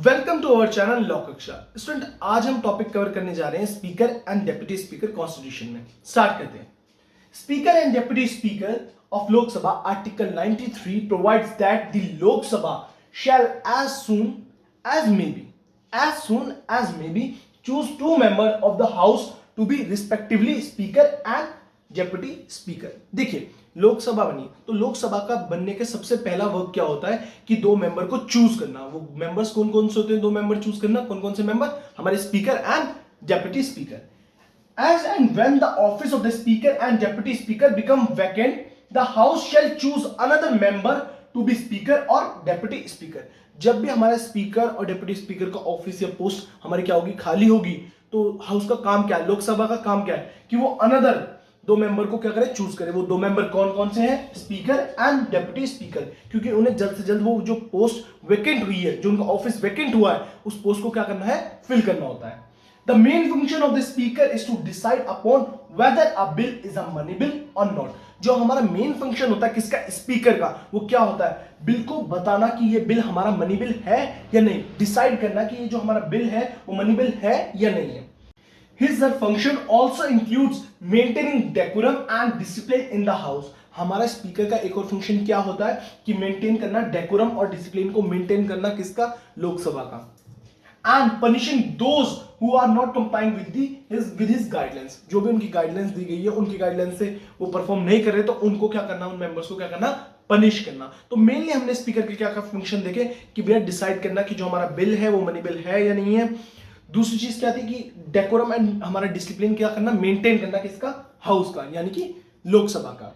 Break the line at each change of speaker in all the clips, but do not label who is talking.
Welcome to our channel law कक्षा। Student, आज हम टॉपिक कवर करने जा रहे हैं speaker and deputy speaker constitution में। स्टार्ट करते हैं। Speaker and deputy speaker of Lok Sabha article 93 provides that the Lok Sabha shall as soon as may be choose two members of the house to be respectively speaker and deputy speaker. देखिए, लोकसभा बनी तो लोकसभा का बनने के सबसे पहला वर्क क्या होता है कि दो मेंबर को चूज करना। वो मेंबर्स कौन कौन से होते हैं? दो मेंबर चूज करना। कौन कौन से मेंबर? हमारे speaker and deputy speaker. As and when the office of the speaker and deputy speaker become vacant, the house shall choose another member to be speaker or deputy speaker। जब भी हमारा speaker और deputy speaker का office या post हमारी क्या होगी? खाली होगी, तो हाउस का काम क्या है? लोकसभा का काम क्या है कि वो अनदर दो मेंबर को क्या करे? चूज करे। वो दो मेंबर कौन कौन से हैं? Speaker and deputy speaker. क्योंकि उन्हें जल्द से जल्द वो जो पोस्ट वेकेंट हुई है, जो उनका ऑफिस वेकेंट हुआ है, उस पोस्ट को क्या करना है? फिल करना होता है। The main function of the speaker is to decide upon whether a bill is a money bill or not। जो हमारा मेन फंक्शन होता है किसका? स्पीकर का। वो क्या होता है? बिल को बताना कि ये बिल हमारा मनी बिल है या नहीं। डिसाइड करना कि ये जो हमारा बिल है वो मनी बिल है या नहीं है। His function also includes maintaining decorum and discipline in the house। हमारा स्पीकर का एक और फंक्शन क्या होता है कि मेंटेन करना डेकोरम और डिसिप्लिन को मेंटेन करना। किसका? लोकसभा का। And punishing those who are not complying with his guidelines। जो भी उनकी गाइडलाइंस दी गई है, उनकी गाइडलाइंस से वो परफॉर्म नहीं कर रहे तो उनको क्या करना? उन मेंबर्स को क्या करना? पनिश करना। तो मेनली हमने स्पीकर के क्या फंक्शन देखे कि भैया डिसाइड करना कि जो हमारा बिल है वो मनी बिल है या नहीं है। दूसरी चीज क्या थी कि डेकोरम एंड हमारा डिसिप्लिन क्या करना? मेंटेन करना। किसका? हाउस का, यानी कि लोकसभा का।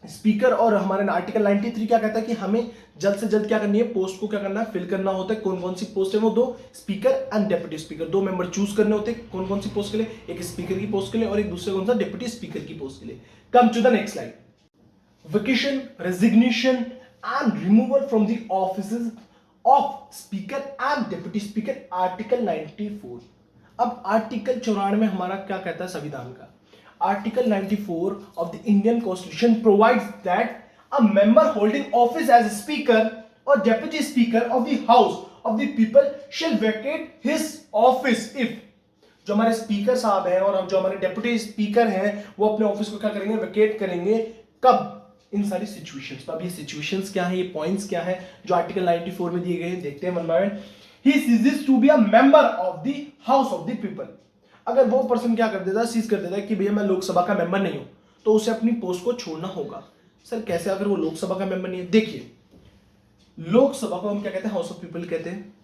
स्पीकर और हमारे आर्टिकल 93 क्या कहता है कि हमें जल्द से जल्द क्या करनी है? पोस्ट को क्या करना है? फिल करना होता है। कौन कौन सी पोस्ट है? वो दो स्पीकर एंड डेप्यूटी स्पीकर, दो मेंबर चूज करने होते हैं। कौन कौन सी पोस्ट के लिए? एक स्पीकर की पोस्ट के लिए और एक दूसरे कौन सा? डेप्यूटी स्पीकर की पोस्ट के लिए। Come to the next slide. Vacation, resignation and removal from the offices of speaker and deputy speaker article 94। अब आर्टिकल 94 हमारा क्या कहता है संविधान का? Article 94 of the Indian Constitution provides that a member holding office as a speaker or deputy speaker of the House of the People shall vacate his office if जो हमारे speaker साहब हैं और जो हमारे डेप्यूटी स्पीकर हैं वो अपने ऑफिस को क्या करेंगे? वेकेट करेंगे। कब? इन सारी सिचुएशंस पर। अब ये सिचुएशंस क्या है, ये पॉइंट्स क्या है जो आर्टिकल 94 में दिए गए हैं, देखते हैं one by one. He ceases to be a member of the House of the People। अगर वो पर्सन क्या कर देता है? सीज कर देता है कि भैया मैं लोकसभा का मेंबर नहीं हूं, तो उसे अपनी पोस्ट को छोड़ना होगा। सर कैसे अगर वो लोकसभा का मेंबर नहीं है? देखिए, लोकसभा को हम क्या कहते हैं? हाउस ऑफ पीपल कहते हैं।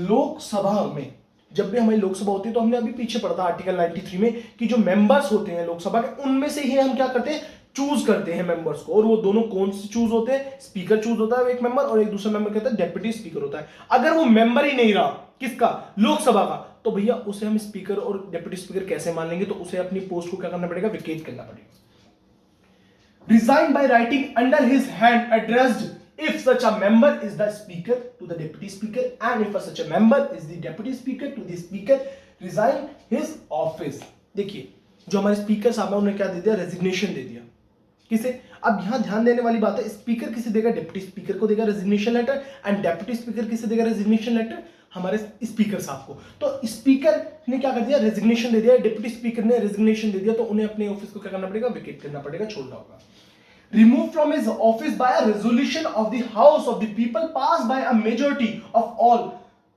लोकसभा में जब भी हमारी लोकसभा होती है तो हमने अभी पीछे पढ़ा था आर्टिकल 93 में कि जो मेंबर्स होते हैं लोकसभा के, उनमें से ही हम क्या करते हैं? चूज करते हैं मेंबर्स को। और वो दोनों कौन से चूज होते हैं? स्पीकर चूज होता है एक मेंबर, और एक दूसरा मेंबर कहता है डेप्यूटी स्पीकर होता है। अगर वो मेंबर ही नहीं रहा किसका? लोकसभा का, तो भैया उसे हम स्पीकर और डेप्यूटी स्पीकर कैसे मान लेंगे? तो उसे अपनी पोस्ट को क्या करना पड़ेगा? वेकेट करना पड़ेगा। Resign by writing under his hand addressed if such a member is the speaker to the deputy speaker and if such a member is the deputy speaker to the speaker resign his office। देखिए, जो हमारे speaker साहब हैं उन्होंने क्या दे दिया? Resignation दे दिया। किसे? अब यहां ध्यान देने वाली बात है, स्पीकर किसे देगा? डेप्यूटी स्पीकर को देगा resignation letter, and deputy speaker किसे देगा रेजिग्नेशन लेटर? हमारे स्पीकर साहब को। तो स्पीकर ने क्या कर दिया? रेजिग्नेशन दे दिया। डेप्यूटी स्पीकर ने रेजिग्नेशन दे दिया, तो उन्हें अपने ऑफिस को क्या करना पड़ेगा? वेकेट करना पड़ेगा, छोड़ना होगा। Removed from his office by a resolution of the House of the People passed by a majority of all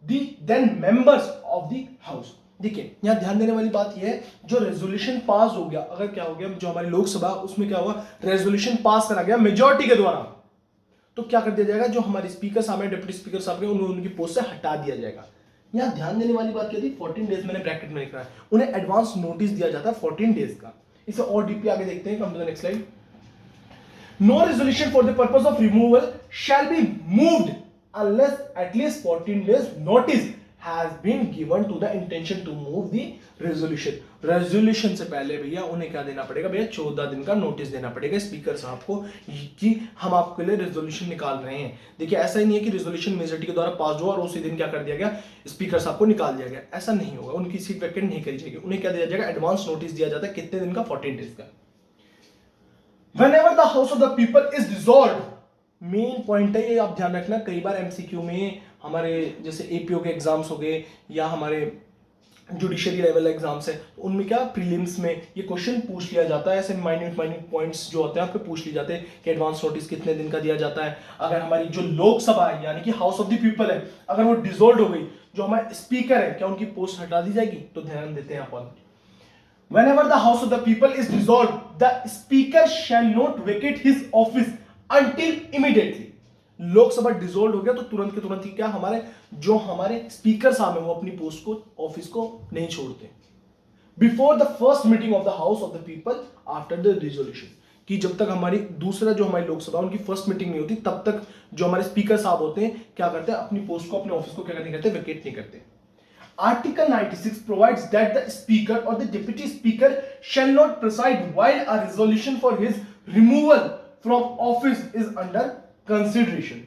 the then members of the House। देखिए, यहां ध्यान देने वाली बात यह है, जो रेजोल्यूशन पास हो गया, अगर क्या हो गया, जो हमारी लोकसभा उसमें क्या हुआ? रेजोल्यूशन पास करा गया मेजॉरिटी के द्वारा, तो क्या कर दिया जाएगा? जो हमारे स्पीकर साहब हैं, डिप्टी स्पीकर साहब हैं, उन्हें उनकी पोस्ट से हटा दिया जाएगा। यहां ध्यान देने वाली बात क्या थी? 14 डेज मैंने ब्रैकेट में लिखा है। उन्हें एडवांस नोटिस दिया जाता है 14 डेज का। इसे और डीपली आगे देखते हैं। Come to the next slide. No resolution for the purpose of removal shall be moved unless at least 14 days notice has been given to the intention to move the resolution। Resolution से पहले भैया उन्हें क्या देना पड़ेगा? भैया 14 दिन का नोटिस देना पड़ेगा स्पीकर साहब को कि हम आपके लिए रेजोल्यूशन निकाल रहे हैं। देखिए, ऐसा ही नहीं है कि रेजोल्यूशन मेजॉरिटी के द्वारा पास हुआ और उसी दिन क्या कर दिया गया? स्पीकर साहब को निकाल दिया गया। ऐसा नहीं होगा, उनकी सीट वैकेंट नहीं करी जाएगी। उन्हें क्या दिया जाएगा? एडवांस नोटिस दिया जाता है। कितने दिन का? 14 डेज का। Whenever the House of the People is dissolved, main point है ये, आप ध्यान रखना। कई बार एमसीक्यू में हमारे जैसे एपीओ के एग्जाम्स हो गए या हमारे जुडिशरी लेवल एग्जाम्स है, तो उनमें क्या प्रीलिम्स में ये क्वेश्चन पूछ लिया जाता है, ऐसे माइन्यूट पॉइंट्स जो होते हैं आपके पूछ लिए जाते हैं कि एडवांस नोटिस कितने दिन का दिया जाता है। अगर हमारी जो लोकसभा है यानी कि हाउस ऑफ द पीपल है, अगर वो डिसॉल्व हो गई, जो हमारे स्पीकर है क्या उनकी पोस्ट हटा दी जाएगी? तो ध्यान देते हैं अपन, whenever the house of the people is dissolved, the speaker shall not vacate his office until immediately। Lok Sabha dissolve हो गया तो तुरंत के तुरंत ही क्या हमारे स्पीकर साहब हैं वो अपनी पोस्ट को, ऑफिस को नहीं छोड़ते। Before the first meeting of the house of the people after the resolution, कि जब तक हमारी दूसरा जो हमारी लोकसभा उनकी फर्स्ट मीटिंग नहीं होती तब तक जो हमारे स्पीकर साहब होते हैं क्या करते हैं, अपनी पोस्ट को, अपने ऑफिस को क्या नहीं करते, वेकेट नहीं करते। Article 96 provides that the speaker or the deputy speaker shall not preside while a resolution for his removal from office is under consideration।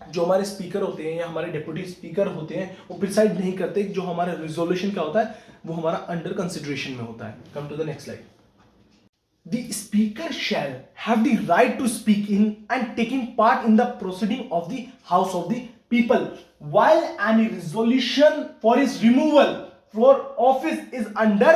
जो हमारे स्पीकर होते हैं या हमारे डेप्यूटी स्पीकर होते हैं वो प्रिसाइड नहीं करते, जो हमारा रिजोल्यूशन क्या होता है वो हमारा अंडर कंसिडरेशन में होता है। Come to the next slide. The speaker shall have the right to speak in and taking part in the proceeding of the House of the People while any resolution for his removal from office is under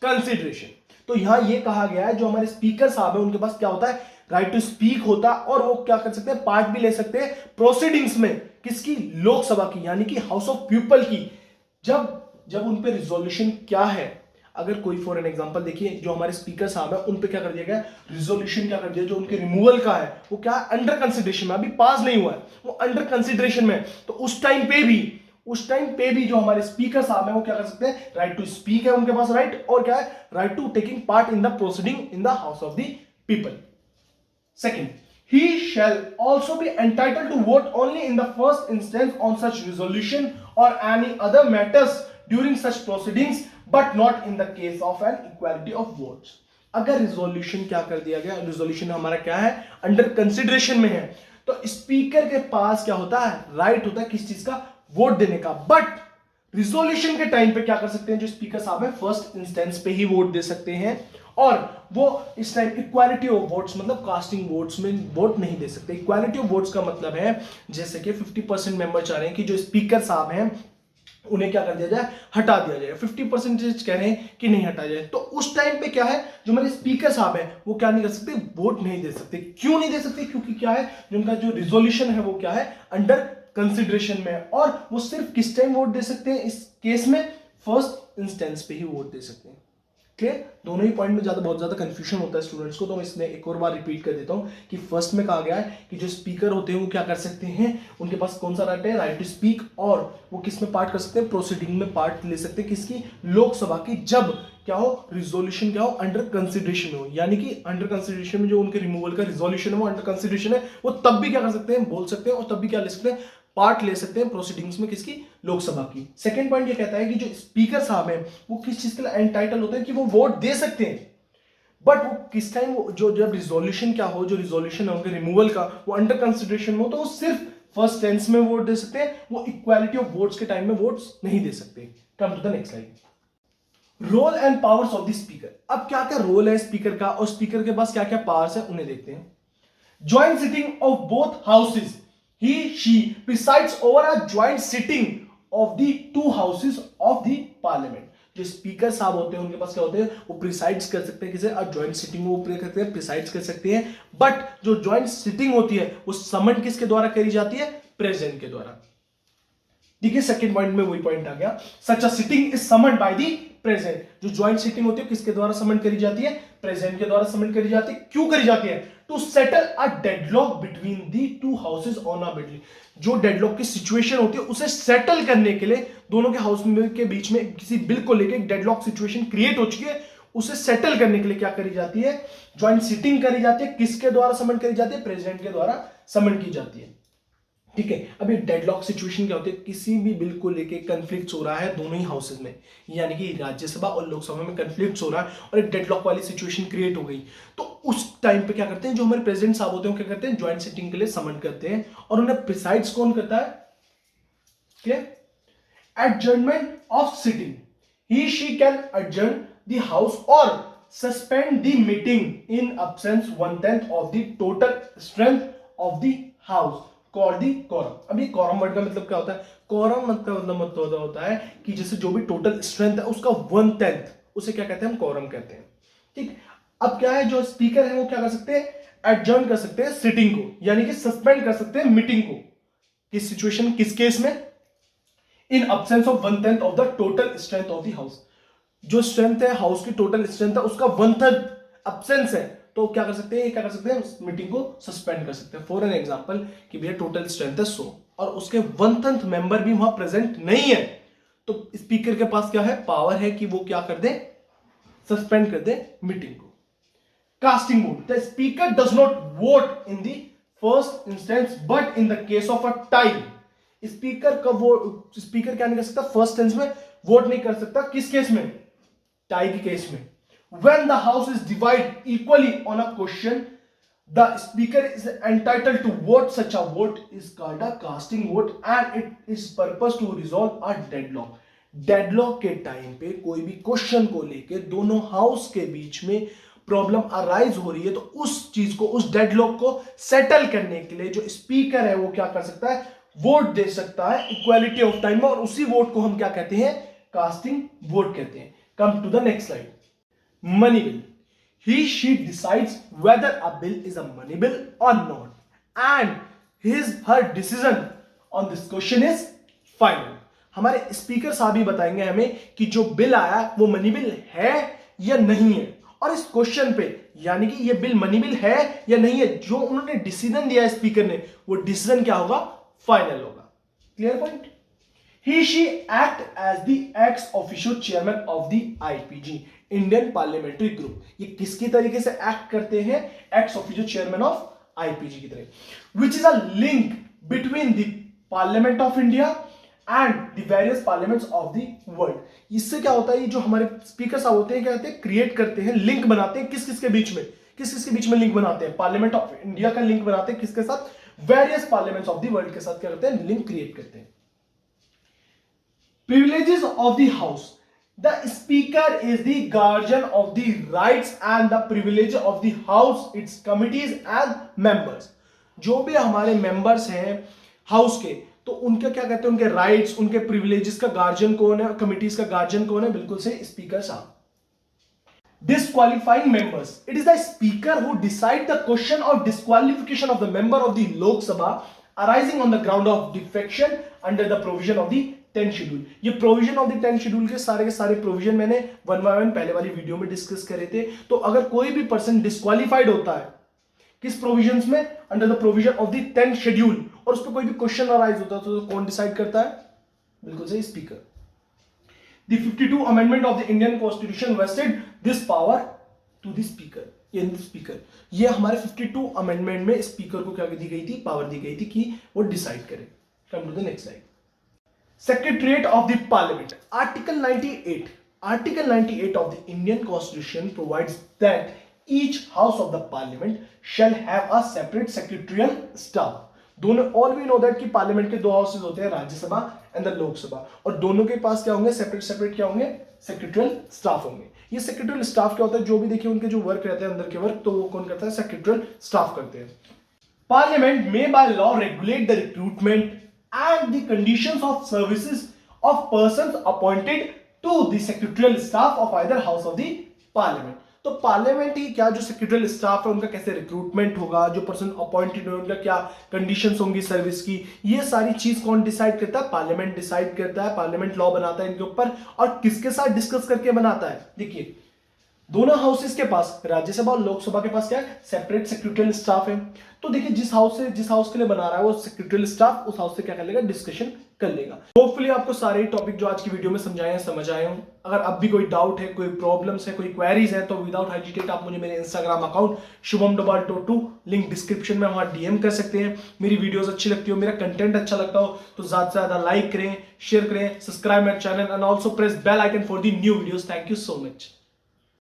consideration। तो यहां ये कहा गया है जो हमारे speaker साहब है उनके पास क्या होता है, राइट टू स्पीक होता है, और वो क्या कर सकते हैं, पार्ट भी ले सकते हैं प्रोसीडिंग्स में, किसकी, लोकसभा की यानी कि हाउस ऑफ पीपल की। जब उन पे रिजोल्यूशन क्या है, अगर कोई फॉर एन एग्जांपल देखिए जो हमारे स्पीकर साहब है उन पे क्या कर दिया गया, रिजोल्यूशन क्या कर दिया, जो उनके रिमूवल का है वो क्या अंडर कंसिडरेशन में, अभी पास नहीं हुआ है, वो अंडर कंसिडरेशन में। तो उस टाइम पे भी जो हमारे स्पीकर साहब है वो क्या कर सकते हैं, राइट टू स्पीक है उनके पास राइट, और क्या है, right to taking part in the proceeding in the house of the people. Second, he shall also be entitled to vote only in the first instance on such resolution or any other matters during such proceedings but not in the case of an equality of votes। अगर resolution क्या कर दिया गया, resolution हमारा क्या है, under consideration में है, तो स्पीकर के पास क्या होता है, राइट होता है किस चीज का, वोट देने का। बट रिजोल्यूशन के टाइम पे क्या कर सकते हैं जो स्पीकर साहब है, फर्स्ट इंस्टेंस पे ही वोट दे सकते हैं, और वो इस टाइम इक्वालिटी ऑफ वोट्स मतलब कास्टिंग वोट्स में वोट नहीं दे सकते। इक्वालिटी ऑफ वोट्स का मतलब है जैसे कि 50% मेंबर चाह रहे हैं कि जो स्पीकर साहब हैं उन्हें क्या कर दिया जाए, हटा दिया जाए, 50% कह रहे हैं कि नहीं हटा जाए, तो उस टाइम पे क्या है, जो हमारे स्पीकर साहब हैं वो क्या नहीं कर सकते, वोट नहीं दे सकते। क्यों नहीं दे सकते, क्योंकि क्या है, जिनका जो रिजोल्यूशन है वो क्या है, अंडर कंसिडरेशन में, और वो सिर्फ किस टाइम वोट दे सकते हैं, इस केस में फर्स्ट इंस्टेंस पे ही वोट दे सकते हैं। क्लियर, दोनों ही पॉइंट में बहुत ज्यादा कंफ्यूजन होता है स्टूडेंट्स को, तो मैं इसमें एक और बार रिपीट कर देता हूं कि फर्स्ट में कहा गया है कि जो स्पीकर होते हैं वो क्या कर सकते हैं, उनके पास कौन सा राइट है, राइट टू स्पीक, और वो किस में पार्ट कर सकते हैं, प्रोसीडिंग में पार्ट ले सकते हैं, किसकी, लोकसभा की, जब क्या हो, रिजोल्यूशन क्या हो, अंडर कंसिडरेशन में हो, यानी कि अंडर कंसिडरेशन में जो उनके रिमूवल का रिजोल्यूशन है वो अंडर कंसिडरेशन है, वो तब भी क्या कर सकते हैं, बोल सकते हैं, और तब भी क्या ले सकते हैं, पार्ट ले सकते हैं प्रोसीडिंग्स में, किसकी, लोकसभा की। सेकंड पॉइंट ये कहता है कि जो स्पीकर साहब हैं वो किस चीज के लिए एंटाइटल होते हैं कि वो वोट दे सकते हैं, बट वो किस टाइम, जो जब रिजोल्यूशन क्या हो, जो रिजोल्यूशन है उनके रिमूवल का वो अंडर कंसिडरेशन में हो, तो वो सिर्फ फर्स्ट टेंस में वोट दे सकते हैं, वो इक्वालिटी ऑफ वोट्स के टाइम में वोट्स नहीं दे सकते। Come to the next slide. Role and powers of the speaker. अब क्या क्या रोल है स्पीकर का और स्पीकर के पास क्या क्या पावर्स है उन्हें देखते हैं। Joint sitting of both houses, he she presides over a joint sitting of the two houses of the parliament। जो स्पीकर साहब होते हैं उनके पास क्या होते हैं, वो प्रिसाइड्स कर सकते हैं, किसे, ज्वाइंट सिटिंग वो करते हैं, प्रिसाइड्स कर सकते हैं, बट जो ज्वाइंट सिटिंग होती है वो समन किसके द्वारा करी जाती है, प्रेसिडेंट के द्वारा। देखिए सेकंड पॉइंट में वही पॉइंट आ गया, such a sitting is summoned by the president. जो ज्वाइंट सिटिंग होती है किसके द्वारा समन करी जाती है, प्रेसिडेंट के द्वारा समन करी जाती है। क्यों करी जाती है, to settle a deadlock between the two houses on a bill. जो डेडलॉक की सिचुएशन होती है उसे सेटल करने के लिए दोनों के हाउस के बीच में किसी बिल को लेकर डेडलॉक सिचुएशन क्रिएट हो चुकी है, उसे सेटल करने के लिए क्या करी जाती है, ज्वाइंट सिटिंग करी जाती है। किसके द्वारा समन करी जाती है, प्रेसिडेंट के द्वारा समन की जाती है। ठीक है, अब ये डेडलॉक सिचुएशन क्या होती है, किसी भी बिल को लेके कन्फ्लिक्ट हो रहा है दोनों ही हाउसेज में, यानी कि राज्यसभा और लोकसभा में कन्फ्लिक्ट हो रहा है और एक डेडलॉक वाली सिचुएशन क्रिएट हो गई, तो उस टाइम पे क्या करते हैं, जो हमारे प्रेसिडेंट साहब होते हैं क्या करते हैं, ज्वाइंट सिटिंग के लिए समन करते हैं, और उन्हें प्रिसाइड्स कौन करता है, adjournment of sitting, he she can adjourn the house और suspend the meeting in absence 1/10 of the total strength of the house. Called the quorum। अब ये quorum वर्ड का मतलब क्या होता है? quorum मतलब होता है कि जैसे जो भी टोटल स्ट्रेंथ है उसका 1/10, उसे क्या कहते हैं? हम quorum कहते हैं। ठीक, अब क्या है, जो स्पीकर है वो क्या कर सकते हैं? एडजर्न कर सकते हैं सिटिंग को, यानी कि सस्पेंड कर सकते हैं मीटिंग को। किस सिचुएशन, किस केस में? इन absence of 1/10 of the total strength of the house. जो स्ट्रेंथ है हाउस की, टोटल स्ट्रेंथ है उसका 1/3 अब्सेंस है, तो क्या कर सकते हैं? क्या कर सकते हैं? मीटिंग को सस्पेंड कर सकते हैं। फॉर एन एग्जांपल कि भैया टोटल स्ट्रेंथ है 100 और उसके 1/10 मेंबर भी वहां प्रेजेंट नहीं है, तो स्पीकर के पास क्या है? पावर है कि वो क्या कर दे? सस्पेंड कर दे मीटिंग को। Casting vote, the speaker does not vote in the first instance but in the case of a tie. Speaker क्या नहीं कर सकता? फर्स्ट इंस्टेंस में वोट नहीं कर सकता। किस केस में? टाई के केस में। When the house is divided equally on a question, the speaker is entitled to vote. Such a vote is called a casting vote and it is purpose to resolve a deadlock. Deadlock के time पे कोई भी question को लेके दोनों house के बीच में problem arise हो रही है, तो उस चीज को, उस डेडलॉक को सेटल करने के लिए जो स्पीकर है वो क्या कर सकता है? वोट दे सकता है इक्वालिटी ऑफ टाइम में, और उसी वोट को हम क्या कहते हैं? कास्टिंग वोट कहते हैं। Come to the next slide. Money bill. She decides whether a bill is a money bill or not, and her decision on this question is final. हमारे स्पीकर साहब ही बताएंगे हमें कि जो बिल आया वो मनी बिल है या नहीं है, और इस क्वेश्चन पे यानी कि ये बिल मनी बिल है या नहीं है, जो उन्होंने डिसीजन दिया है स्पीकर ने, वो डिसीजन क्या होगा? फाइनल होगा। Clear point? She act as the ex officio chairman of the IPG, Indian parliamentary group. ये किसकी तरीके से एक्ट करते हैं? Ex officio chairman of IPG की तरह, which is a link between the parliament of India and the various parliaments of the world. इससे क्या होता है? ये जो हमारे स्पीकर साहब होते हैं क्या कहते हैं? क्रिएट करते हैं, लिंक बनाते हैं। किस किस के बीच में? किस किस के बीच में लिंक बनाते हैं? पार्लियामेंट ऑफ इंडिया का लिंक बनाते हैं किसके साथ? Various parliaments of the world के साथ क्या करते हैं? लिंक क्रिएट करते हैं। Privileges of the House. The Speaker is the guardian of the rights and the privilege of the House, its committees and members. जो भी हमारे members हैं हाउस के, तो उनके क्या कहते हैं? उनके राइट्स, उनके प्रिविलेजेस का गार्जियन कौन है? कमिटीज का गार्जियन कौन है? बिल्कुल से स्पीकर साहब। Disqualifying members. It is the speaker who decide the question of disqualification of the member of the Lok Sabha arising on the ground of defection under the provision of the 10 schedule. ये provision of the 10 schedule के सारे provision मैंने 1 by 1 पहले वाली video में discuss करे थे। तो अगर कोई भी पर्सन डिस्क्वालिफाइड होता है किस प्रोविजंस में? Under the provision of the 10 schedule, और उस पर कोई भी क्वेश्चन अराइज होता है तो कौन डिसाइड करता है? बिल्कुल सही, speaker. The 52 amendment of the Indian constitution vested this power to the speaker. ये हमारे 52 अमेंडमेंट में स्पीकर को क्या दी गई थी? पावर दी गई थी कि वो डिसाइड करे। Come to the next slide. Secretariat of the Parliament. Article 98 of the Indian Constitution provides that each house of the Parliament shall have a separate secretarial staff. दोनों, all we know that कि parliament के 2 houses होते हैं, Rajya Sabha and the Lok Sabha, और दोनों के पास क्या होंगे? सेपरेट क्या होंगे? सेक्रेटरियल स्टाफ होंगे। ये सेक्रेटरियल स्टाफ क्या होता है? जो भी देखिए उनके जो वर्क रहते हैं अंदर के वर्क, तो वो कौन करता है? सेक्रेटरियल स्टाफ करते हैं। पार्लियामेंट में by law regulate the recruitment and the conditions of services of persons appointed to the secretarial staff of either house of the parliament. तो पार्लियामेंट ही क्या, जो सेक्रेटरियल स्टाफ है उनका कैसे रिक्रूटमेंट होगा, जो पर्सन अपॉइंटेड है उनका क्या कंडीशंस होंगी सर्विस की, ये सारी चीज कौन डिसाइड करता है? पार्लियामेंट डिसाइड करता है। पार्लियामेंट लॉ बनाता है इनके ऊपर, और किसके साथ डिस्कस करके बनाता है? देखिए दोनों हाउसेस के पास, राज्यसभा और लोकसभा के पास क्या है? सेपरेट सेक्रेटरियल स्टाफ है। तो देखिए जिस हाउस के लिए बना रहा है वो सेक्रेटरियल स्टाफ उस हाउस से क्या कर लेगा? डिस्कशन कर लेगा। होपफुली आपको सारे टॉपिक जो आज की वीडियो में समझाए हैं समझ आए हों। अगर अब भी कोई डाउट है, कोई प्रॉब्लम्स है, कोई क्वेरीज है, तो विदाउट हेजिटेट आप मुझे मेरे इंस्टाग्राम अकाउंट शुभम_22 लिंक डिस्क्रिप्शन में वहां डीएम कर सकते हैं। मेरी वीडियोस अच्छी लगती हो, मेरा कंटेंट अच्छा लगता हो तो ज्यादा से ज्यादा लाइक करें, शेयर करें, subscribe my channel and also press bell icon for the new videos. Thank you so much.